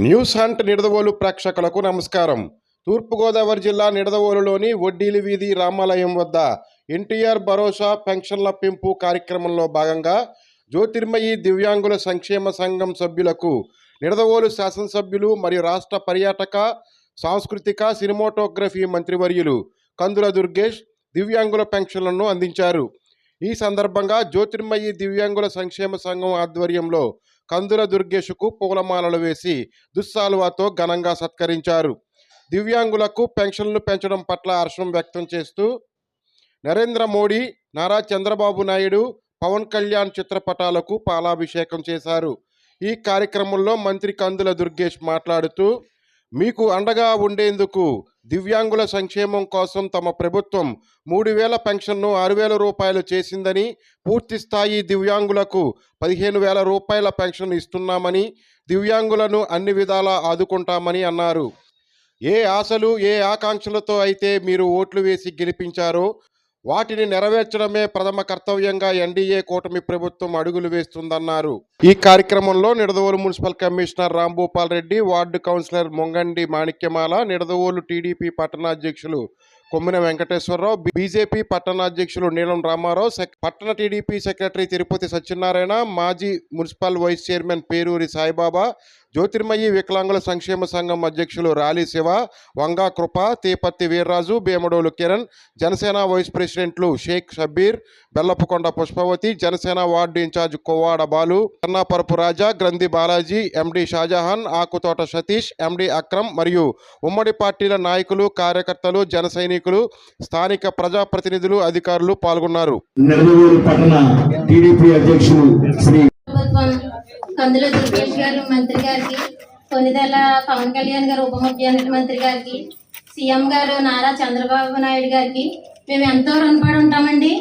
News hunt Nidadavolu ప్రేక్షకులకు నమస్కారం. తూర్పుగోదావరి జిల్లా నిడదవోలులోని వడ్డీలి వీధి రామాలయం వద్ద ఎన్టీఆర్ భరోసా పెన్షన్ల పెంపు కార్యక్రమంలో భాగంగా జ్యోతిర్మయి దివ్యాంగుల సంక్షేమ సంఘం సభ్యులకు నిడదవోలు శాసనసభ్యులు మరియు రాష్ట్ర పర్యాటక సాంస్కృతిక సినిమాటోగ్రఫీ మంత్రివర్యులు కందుల దుర్గేష్ దివ్యాంగుల పెన్షన్లను అందించారు. ఈ సందర్భంగా జ్యోతిర్మయి దివ్యాంగుల సంక్షేమ సంఘం ఆధ్వర్యంలో కందుల దుర్గేష్కు పూలమాలలు వేసి దుస్సాలువాతో ఘనంగా సత్కరించారు. దివ్యాంగులకు పెన్షన్లు పెంచడం పట్ల హర్షం వ్యక్తం చేస్తూ నరేంద్ర మోడీ, నారా చంద్రబాబు నాయుడు, పవన్ కళ్యాణ్ చిత్రపటాలకు పాలాభిషేకం చేశారు. ఈ కార్యక్రమంలో మంత్రి కందుల దుర్గేష్ మాట్లాడుతూ మీకు అండగా ఉండేందుకు దివ్యాంగుల సంక్షేమం కోసం తమ ప్రభుత్వం 3,000 పెన్షన్ను 6,000 రూపాయలు చేసిందని, పూర్తి స్థాయి దివ్యాంగులకు 15,000 రూపాయల పెన్షన్ ఇస్తున్నామని, దివ్యాంగులను అన్ని విధాలా ఆదుకుంటామని అన్నారు. ఏ ఆశలు ఏ ఆకాంక్షలతో అయితే మీరు ఓట్లు వేసి గెలిపించారో వాటిని నెరవేర్చడమే ప్రథమ కర్తవ్యంగా ఎన్డీఏ కూటమి ప్రభుత్వం అడుగులు వేస్తుందన్నారు. ఈ కార్యక్రమంలో Nidadavolu municipal commissioner Rambhupal Reddy, ward councillor Mongandi Manikyamala, Nidadavolu TDP పట్టణాధ్యక్షులు కొమ్మిన వెంకటేశ్వరరావు, బీజేపీ పట్టణాధ్యక్షులు నీలం రామారావు, పట్టణ టీడీపీ సెక్రటరీ తిరుపతి సత్యనారాయణ, మాజీ municipal vice chairman Peruri Saibaba, Jyothirmayi వికలాంగుల సంక్షేమ సంఘం అధ్యక్షులు రాలి శివ, వంగా కృప, తేపత్తి వీర్రాజు, భీమడోలు కిరణ్, జనసేన వైస్ ప్రెసిడెంట్లు షేక్ షబ్బీర్, బెల్లపుకొండ పుష్పవతి, జనసేన వార్డు ఇన్ఛార్జ్ కొవ్వాడ బాలు, కన్నాపరపు రాజా, గ్రంథి బాలాజీ, ఎండి షాజహాన్, ఆకుతోట సతీష్, ఎండి అక్రమ్ మరియు ఉమ్మడి పార్టీల నాయకులు, కార్యకర్తలు, జన సైనికులు, స్థానిక ప్రజాప్రతినిధులు, అధికారులు పాల్గొన్నారు. కందుల దుర్గేష్ గారు మంత్రి గారికి, కొనిదెల పవన్ కళ్యాణ్ గారు ఉప ముఖ్యమంత్రి గారికి, సీఎం గారు నారా చంద్రబాబు నాయుడు గారికి మేము ఎంతో రుణపడి ఉంటామండి.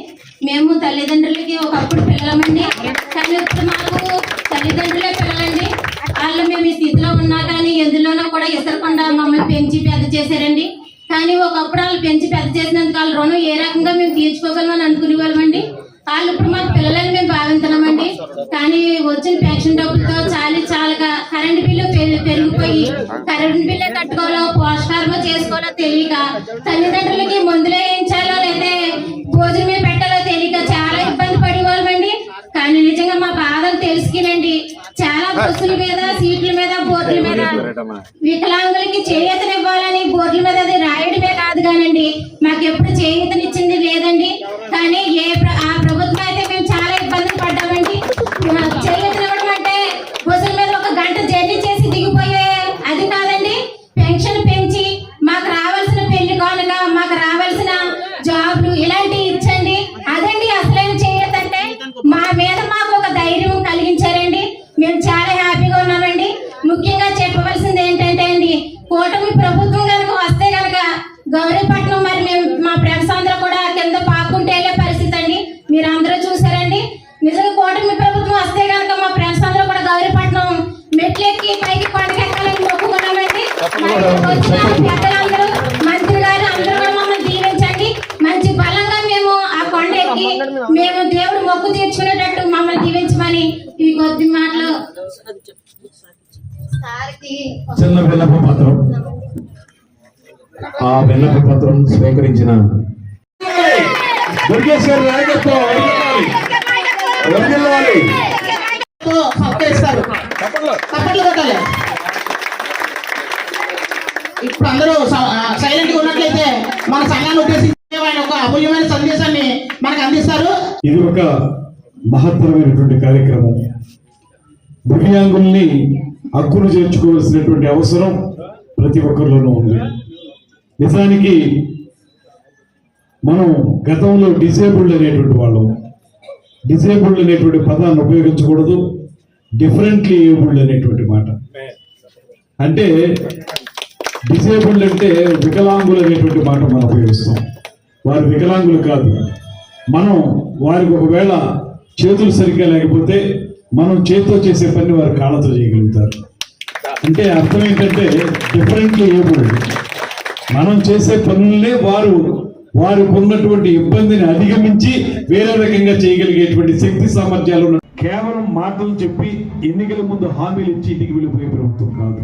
మేము తల్లిదండ్రులకి ఒకప్పుడు పిల్లలమండి, కానీ ఇప్పుడు మాకు తల్లిదండ్రులే పిల్లలండి. వాళ్ళు మేము ఈ స్థితిలో ఉన్నా కానీ ఎందులోనో కూడా ఇసరకుండా మమ్మల్ని పెంచి పెద్ద చేశారండి. కానీ ఒకప్పుడు వాళ్ళు పెంచి పెద్ద చేసినందుకు వాళ్ళ రుణం ఏ రకంగా మేము తీర్చుకోగలమని అనుకునే వాళ్ళమండి. వాళ్ళు ఇప్పుడు మాకు పిల్లలని మేము భావించున్నామండి. కానీ వచ్చిన పెన్షన్ డబ్బులతో చాలక కరెంటు బిల్లు పెరిగిపోయి కరెంటు బిల్లే కట్టుకోవాలో పోషకారమో చేసుకోవాలో తెలియక, తల్లిదండ్రులకి మందులు వేయించాలో లేదా భోజనమే పెట్టాలో తెలియక చాలా ఇబ్బంది పడేవాళ్ళమండి. కానీ నిజంగా మా బాధలు తెలుసుకునండి చాలా బస్సుల మీద, సీట్ల మీద, బోర్డుల మీద వికలాంగులకి చేయూతనివ్వాలని బోర్డుల మీద అది రాయడమే కాదు కానండి మాకు ఎప్పుడు చేయూతనిచ్చింది లేదండి. కానీ ఆ ప్రభుత్వం అయితే మేము చాలా ఇబ్బందులు పడ్డామండి. చేయూతనివ్వడం అంటే బస్సుల మీద 1 గంట జర్నీ చేసి దిగిపోయే అది కాదండి, పెన్షన్ పెంచి మాకు రావాల్సిన పెళ్లి కానుక, మాకు రావాల్సిన జాబ్లు ఇలాంటివి ఇచ్చండి. అదండి అసలైన చేయూత అంటే. మా మీద మాకు ఒక ధైర్యం కలిగించారండి. మేము చాలా హ్యాపీగా ఉన్నామండి. ముఖ్యంగా చెప్పవలసింది ఏంటంటే అండి, కూటమి ప్రభుత్వం కనుక వస్తే కనుక గౌరీపట్నం మరి మేము మా ఫ్రెండ్స్ అందరూ కూడా కింద పాకుంటే వెళ్ళే పరిస్థితి అండి. మీరు అందరూ చూసారండి. నిజంగా కూటమి ప్రభుత్వం వస్తే కనుక మా ఫ్రెండ్స్ అందరూ కూడా గౌరీపట్నం మెట్లెక్కి పైకి కొండకెక్కాలని మొక్కుకున్నామండి. పెద్దలందరూ, మంత్రి గారు అందరూ కూడా మమ్మల్ని దీవించండి. మంచి బలంగా మేము ఆ కొండ ఎక్కి మేము దేవుడు మొక్కు తీర్చుకునేటట్టు మమ్మల్ని దీవించమని ఈ కొద్ది మాటలు చిన్న విన్నప పత్రం, ఆ విన్నప పత్రం స్వీకరించిన దుర్గేష్ గారి నాయకత్వం ఇప్పుడు అందరూ సైలెంట్ గా ఉన్నట్లయితే మన సంఘాన్ని ఉద్దేశించి ఆయన ఒక అమూల్యమైన సందేశాన్ని మనకు అందిస్తారు. ఇది ఒక మహత్తరమైనటువంటి కార్యక్రమం. దివ్యాంగుల్ని హక్కును చేర్చుకోవాల్సినటువంటి అవసరం ప్రతి ఒక్కరిలోనూ ఉంది. నిజానికి మనం గతంలో డిజేబుల్డ్ అనేటువంటి వాళ్ళం. డిజేబుల్డ్ అనేటువంటి పదాన్ని ఉపయోగించకూడదు, డిఫరెంట్లీ ఏబుల్డ్ అనేటువంటి మాట. అంటే డిజేబుల్డ్ అంటే వికలాంగులు అనేటువంటి మాట మనం ఉపయోగిస్తాం. వారు వికలాంగులు కాదు. మనం వారికి ఒకవేళ చేతులు సరిగ్గా లేకపోతే మనం చేతితో చేసే పని వారి కాళ్ళతో చేయగలుగుతారు. అంటే అర్థం ఏంటంటే డిఫరెంట్లీ ఏబుల్డ్. మనం చేసే పనులనే వారికి ఉన్నటువంటి ఇబ్బందిని అధిగమించి వేరే రకంగా చేయగలిగేటువంటి శక్తి సామర్థ్యాలు కేవలం మాటలు చెప్పి ఎన్నికల ముందు హామీలు ఇచ్చి ఇంటికి వెళ్ళిపోయే ప్రభుత్వం కాదు.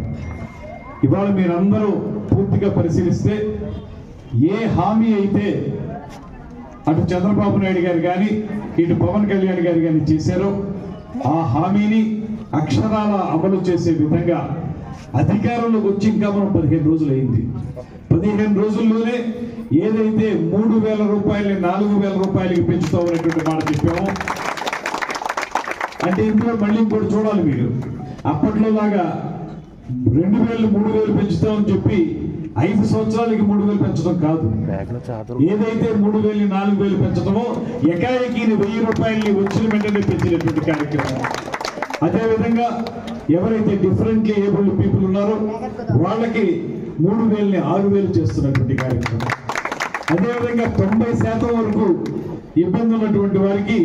ఇవాళ మీరందరూ పూర్తిగా పరిశీలిస్తే ఏ హామీ అయితే అటు చంద్రబాబు నాయుడు గారు కానీ ఇటు పవన్ కళ్యాణ్ గారు కానీ చేశారో ఆ హామీని అక్షరాల అమలు చేసే విధంగా అధికారంలోకి వచ్చి ఇంకా మనం 15 రోజులు అయింది. 15 రోజుల్లోనే ఏదైతే 3,000 రూపాయలని 4,000 రూపాయలకి పెంచుతామనేటువంటి మాట చెప్పామో, అంటే ఇందులో మళ్ళీ ఇంకోటి చూడాలి మీరు. అప్పట్లో లాగా 2,000 3,000 పెంచుతామని చెప్పి 5 సంవత్సరాలకి 3,000 పెంచడం కాదు. ఏదైతే 3,000 4,000 పెంచడమో ఎకాయకి 1,000 రూపాయలని వచ్చిన వెంటనే పెంచినటువంటి కార్యక్రమం. అదేవిధంగా ఎవరైతే డిఫరెంట్లీ ఏబుల్డ్ పీపుల్ ఉన్నారో వాళ్ళకి 3,000ని 6,000 చేస్తున్నటువంటి కార్యక్రమం. అదేవిధంగా 90% వరకు ఇబ్బంది ఉన్నటువంటి వారికి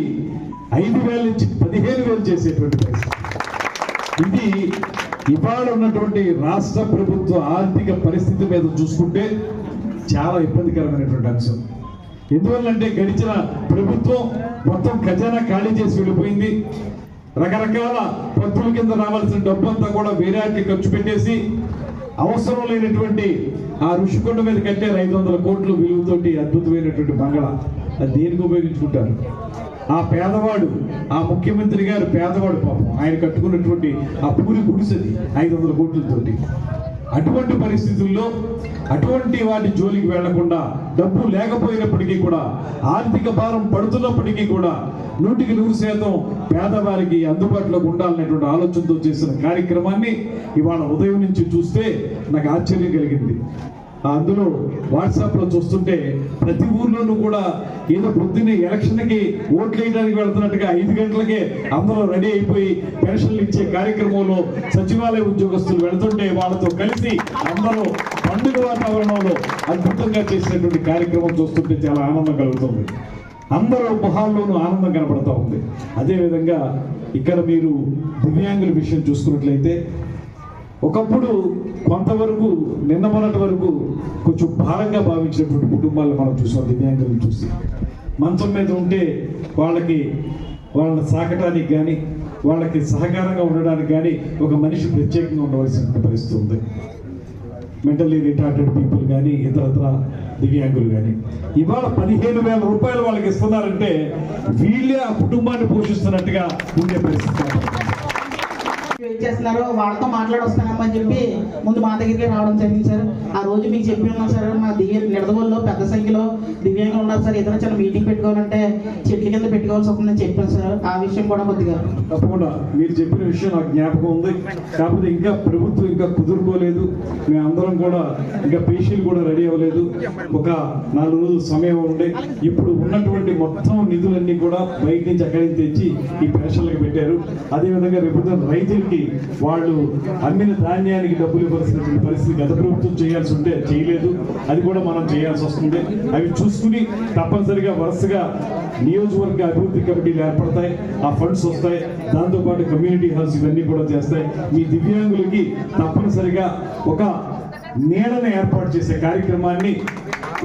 5,000 నుంచి 15,000 చేసేటువంటి పరిస్థితి. ఇది ఇవాళ ఉన్నటువంటి రాష్ట్ర ప్రభుత్వ ఆర్థిక పరిస్థితి మీద చూసుకుంటే చాలా ఇబ్బందికరమైనటువంటి అంశం. ఎందువల్లంటే గడిచిన ప్రభుత్వం మొత్తం ఖజానా ఖాళీ చేసి వెళ్ళిపోయింది. రకరకాల పత్రుల కింద రావాల్సిన డబ్బంతా కూడా వేరే ఖర్చు పెట్టేసి అవసరం లేనటువంటి ఆ ఋషికొండ మీద కట్టారు 500 కోట్ల విలువతోటి అద్భుతమైనటువంటి బంగళా. అది దేనికి ఉపయోగించుకుంటారు? ఆ పేదవాడు, ఆ ముఖ్యమంత్రి గారు పేదవాడు పాపం, ఆయన కట్టుకున్నటువంటి ఆ పూరి గుడిసెది 500 కోట్లతోటి. అటువంటి పరిస్థితుల్లో అటువంటి వాటి జోలికి వెళ్లకుండా డబ్బు లేకపోయినప్పటికీ కూడా ఆర్థిక భారం పడుతున్నప్పటికీ కూడా 100% పేదవారికి అందుబాటులోకి ఉండాలనేటువంటి ఆలోచనతో చేసిన కార్యక్రమాన్ని ఇవాళ ఉదయం నుంచి చూస్తే నాకు ఆశ్చర్యం కలిగింది. అందులో వాట్సాప్లో చూస్తుంటే ప్రతి ఊర్లోనూ కూడా ఏదో పొద్దున్నే ఎలక్షన్కి ఓట్లు వేయడానికి వెళ్తున్నట్టుగా 5 గంటలకే అందరూ రెడీ అయిపోయి పెన్షన్లు ఇచ్చే కార్యక్రమంలో సచివాలయ ఉద్యోగస్తులు వెళుతుంటే వాళ్ళతో కలిసి అందరూ పండుగ వాతావరణంలో అద్భుతంగా చేసినటువంటి కార్యక్రమం చూస్తుంటే చాలా ఆనందం కలుగుతుంది. అందరూ మొహాల్లోనూ ఆనందం కనపడతా ఉంది. అదేవిధంగా ఇక్కడ మీరు దివ్యాంగుల విషయం చూసుకున్నట్లయితే ఒకప్పుడు కొంతవరకు నిన్న మొన్నటి వరకు కొంచెం భారంగా భావించినటువంటి కుటుంబాలను మనం చూసాం. దివ్యాంగులను చూసి మంచం మీద ఉంటే వాళ్ళని సాకటానికి కానీ వాళ్ళకి సహకారంగా ఉండడానికి కానీ ఒక మనిషి ప్రత్యేకంగా ఉండవలసిన పరిస్థితి ఉంది. మెంటల్లీ రిటార్టెడ్ పీపుల్ కానీ ఇతరత్ర దివ్యాంగులు కానీ ఇవాళ 15,000 రూపాయలు వాళ్ళకి ఇస్తున్నారంటే వీళ్ళే ఆ కుటుంబాన్ని పోషిస్తున్నట్టుగా ఉండే పరిస్థితి. చేస్తున్నారో వాళ్ళతో మాట్లాడొస్తానమ్మని చెప్పి ముందు మా దగ్గరికి రావడం జరిగింది సార్. ఆ రోజు మీకు చెప్పి ఉన్నాం సార్, మా నిడదవోలులో పెద్ద సంఖ్యలో దివ్యాంగులు ఉన్నారు సార్, ఏదైనా చిన్న మీటింగ్ పెట్టుకోవాలంటే చెట్ల కింద పెట్టుకోవాల్సి వస్తుందని చెప్పాను సార్. ఆ విషయం కూడా కొద్దిగా తప్పకుండా మీరు చెప్పిన విషయం నాకు జ్ఞాపకం ఉంది. కాకపోతే ఇంకా ప్రభుత్వం ఇంకా కుదురుకోలేదు. మేమందరం కూడా ఇంకా పేషీలు కూడా రెడీ అవ్వలేదు. ఒక 4 రోజులు సమయం ఉండే ఇప్పుడు ఉన్నటువంటి మొత్తం నిధులన్నీ కూడా బయట నుంచి అక్కడి నుంచి తెచ్చి ఈ పెన్షన్లకు పెట్టారు. అదేవిధంగా రేపు రైతులకి వాళ్ళు అమ్మిన ధాన్యానికి డబ్బులు ఇవ్వాల్సినటువంటి పరిస్థితి గత ప్రభుత్వం చేయాల్సి ఉంటే చేయలేదు. అది కూడా మనం చేయాల్సి వస్తుంది. అవి చూసుకుని తప్పనిసరిగా వరుసగా నియోజకవర్గ అభివృద్ధి కమిటీలు ఏర్పడతాయి, ఆ ఫండ్స్ వస్తాయి, దాంతోపాటు కమ్యూనిటీ హాల్స్ ఇవన్నీ కూడా చేస్తాయి. మీ దివ్యాంగులకి తప్పనిసరిగా ఒక నీడను ఏర్పాటు చేసే కార్యక్రమాన్ని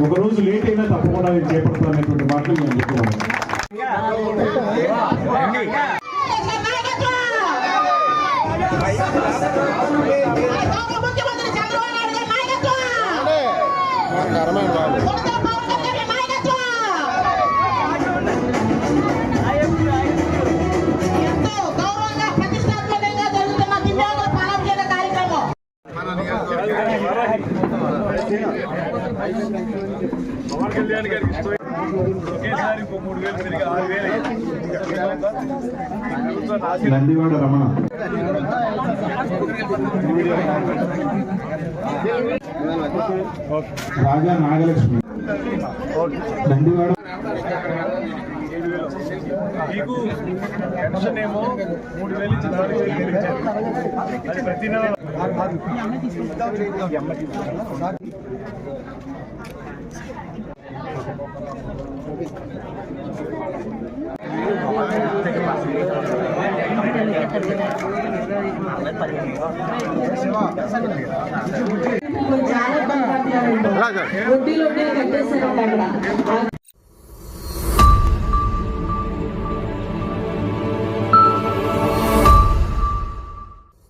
ఒకరోజు లేట్ అయినా తప్పకుండా నేను చేపడతాననేటువంటి మాటలు నేను చెప్పుకోవాలి. ఎంతో గౌరవంగా ప్రతిష్టాత్మకంగా జరుగుతున్న దివ్యాంగుల పాలన కార్యక్రమం. పవన్ కళ్యాణ్ గారికి ఒకేసారి 3,000 తిరిగి 6,000 నందివాడ రమణ, రాజా నాగలక్ష్మి, నందివాడ. మీకు పెన్షన్ ఏమో 3,000 నుంచి 4,000 ఇచ్చారు. అది ప్రతి నెల చాలా ఇబ్బంది పడుతున్నారు. వడ్డీలు కట్టేశారు అక్కడ.